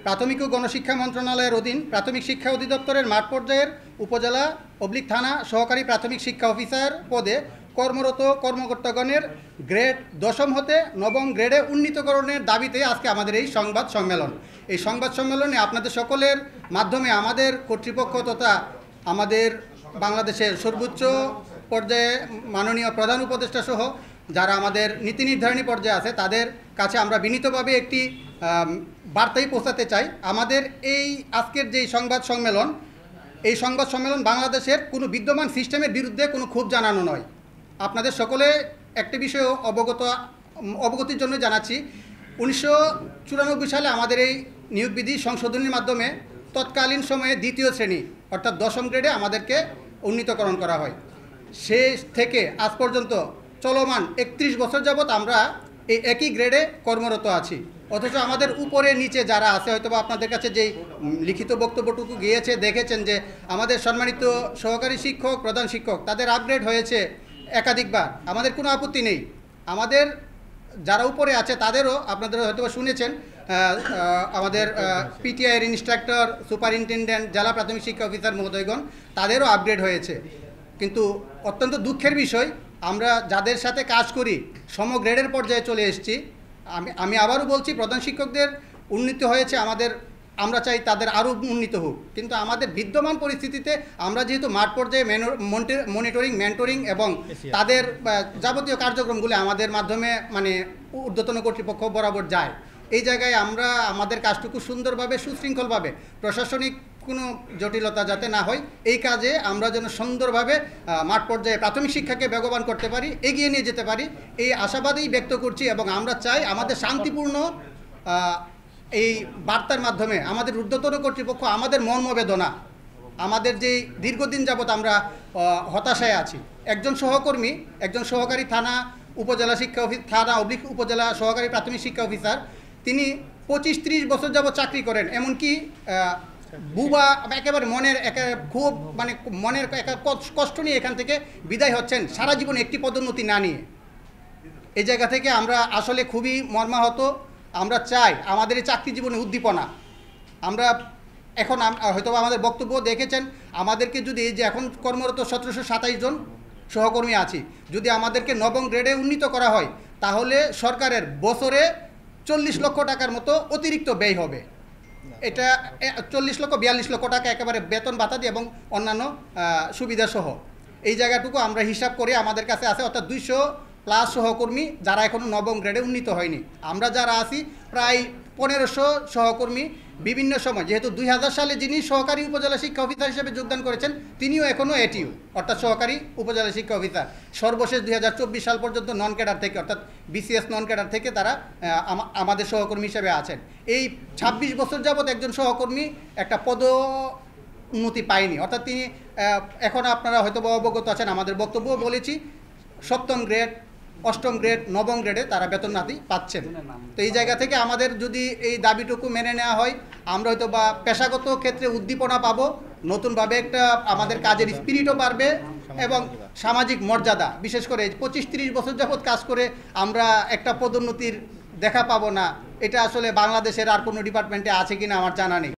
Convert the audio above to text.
প্রাথমিক ও গণশিক্ষা মন্ত্রণালয়ের অধীন প্রাথমিক শিক্ষা অধিদপ্তরের মাঠ পর্যায়ের উপজেলা থানা সহকারী প্রাথমিক শিক্ষা অফিসার পদে কর্মরত কর্মকর্তাগণের গ্রেড 10ম হতে 9ম গ্রেডে উন্নীতকরণের দাবিতে আজকে আমাদের এই সংবাদ সম্মেলন। এই সংবাদ সম্মেলনে আপনাদের সকলের মাধ্যমে আমাদের কর্তৃপক্ষ তথা আমাদের বাংলাদেশের সর্বোচ্চ পর্যায়ে মাননীয় প্রধান উপদেষ্টা সহ যারা আমাদের নীতি নির্ধারণী পর্যায়ে আছে তাদের কাছে আমরা বিনীতভাবে একটি বার্তাই পৌঁছাতে চাই। আমাদের এই আজকের যে সংবাদ সম্মেলন, এই সংবাদ সম্মেলন বাংলাদেশের কোনো বিদ্যমান সিস্টেমের বিরুদ্ধে কোনো ক্ষোভ জানানো নয়। আপনাদের সকলে একটি বিষয় অবগতির জন্য জানাচ্ছি, 1994 সালে আমাদের এই নিয়োগ বিধি সংশোধনীর মাধ্যমে তৎকালীন সময়ে 2য় শ্রেণী অর্থাৎ 10ম গ্রেডে আমাদেরকে উন্নীতকরণ করা হয়। সে থেকে আজ পর্যন্ত চলমান 31 বছর যাবৎ আমরা এই একই গ্রেডে কর্মরত আছি। অথচ আমাদের উপরে নিচে যারা আছে, হয়তো আপনাদের কাছে যেই লিখিত বক্তব্যটুকু গিয়েছে দেখেছেন যে আমাদের সম্মানিত সহকারী শিক্ষক, প্রধান শিক্ষক তাদের আপগ্রেড হয়েছে একাধিকবার। আমাদের কোনো আপত্তি নেই। আমাদের যারা উপরে আছে তাদেরও আপনাদের হয়তো শুনেছেন, আমাদের পিটিআইয়ের ইনস্ট্রাক্টর, সুপারিনটেনডেন্ট, জেলা প্রাথমিক শিক্ষা অফিসার মহোদয়গণ তাদেরও আপগ্রেড হয়েছে। কিন্তু অত্যন্ত দুঃখের বিষয়, আমরা যাদের সাথে কাজ করি সমগ্রেডের পর্যায়ে চলে এসেছি। আমি আবারও বলছি, প্রধান শিক্ষকদের উন্নীত হয়েছে, আমরা চাই তাদের আরও উন্নীত হোক। কিন্তু আমাদের বিদ্যমান পরিস্থিতিতে আমরা যেহেতু মাঠ পর্যায়ে মনিটরিং, মেন্টরিং এবং তাদের যাবতীয় কার্যক্রমগুলি আমাদের মাধ্যমে ঊর্ধ্বতন কর্তৃপক্ষ বরাবর যায়, এই জায়গায় আমরা আমাদের কাজটুকু সুন্দরভাবে সুশৃঙ্খলভাবে প্রশাসনিক কোনো জটিলতা যাতে না হয়, এই কাজে আমরা যেন সুন্দরভাবে মাঠ পর্যায়ে প্রাথমিক শিক্ষাকে বেগবান করতে পারি, এগিয়ে নিয়ে যেতে পারি, এই আশাবাদেই ব্যক্ত করছি। এবং আমরা চাই আমাদের শান্তিপূর্ণ এই বার্তার মাধ্যমে আমাদের ঊর্ধ্বতন কর্তৃপক্ষ আমাদের মর্মবেদনা, আমাদের যে দীর্ঘদিন যাবৎ আমরা হতাশায় আছি, একজন সহকর্মী, একজন সহকারী থানা উপজেলা শিক্ষা থানা উপজেলা সহকারী প্রাথমিক শিক্ষা অফিসার, তিনি 25-30 বছর যাবৎ চাকরি করেন। এমনকি বুবা একেবারে খুব মনের কষ্ট নিয়ে এখান থেকে বিদায় হচ্ছেন, সারা জীবন একটি পদোন্নতি না নিয়ে। এই জায়গা থেকে আমরা আসলে খুবই মর্মাহত। আমরা চাই আমাদের এই চাকরি জীবনে উদ্দীপনা, আমরা এখন হয়তো আমাদের বক্তব্য দেখেছেন, আমাদেরকে যদি এই যে এখন কর্মরত 1727 জন সহকর্মী আছি, যদি আমাদেরকে 9ম গ্রেডে উন্নীত করা হয় তাহলে সরকারের বছরে 40 লক্ষ টাকার মতো অতিরিক্ত ব্যয় হবে। এটা 42 লক্ষ টাকা একেবারে বেতন ভাতা দিয়ে এবং অন্যান্য সুবিধা সহ। এই জায়গাটুকু আমরা হিসাব করে আমাদের কাছে আছে, অর্থাৎ 200+ সহকর্মী যারা এখনও 9ম গ্রেডে উন্নীত হয়নি। আমরা যারা আছি প্রায় 1500 সহকর্মী। বিভিন্ন সময় যেহেতু 2000 সালে যিনি সহকারী উপজেলা শিক্ষা অফিসার হিসেবে যোগদান করেছেন তিনিও এখনও এটিইউ অর্থাৎ সহকারী উপজেলা শিক্ষা অফিসার। সর্বশেষ 2024 সাল পর্যন্ত নন ক্যাডার থেকে অর্থাৎ বিসিএস নন ক্যাডার থেকে তারা আমাদের সহকর্মী হিসেবে আছেন। এই 26 বছর যাবৎ একজন সহকর্মী একটা পদোন্নতি পায়নি। অর্থাৎ তিনি এখন আপনারা হয়তো অবগত আছেন, আমাদের বক্তব্য বলেছি, 7ম গ্রেড, 8ম গ্রেড, 9ম গ্রেডে তারা বেতন নাতি পাচ্ছেন। তো এই জায়গা থেকে আমাদের যদি এই দাবিটুকু মেনে নেওয়া হয়, আমরা হয়তো বা পেশাগত ক্ষেত্রে উদ্দীপনা পাবো, নতুনভাবে একটা আমাদের কাজের স্পিরিটও বাড়বে এবং সামাজিক মর্যাদা, বিশেষ করে 25-30 বছর যাবৎ কাজ করে আমরা একটা পদোন্নতির দেখা পাবো না, এটা আসলে বাংলাদেশের আর কোনো ডিপার্টমেন্টে আছে কিনা আমার জানা নেই।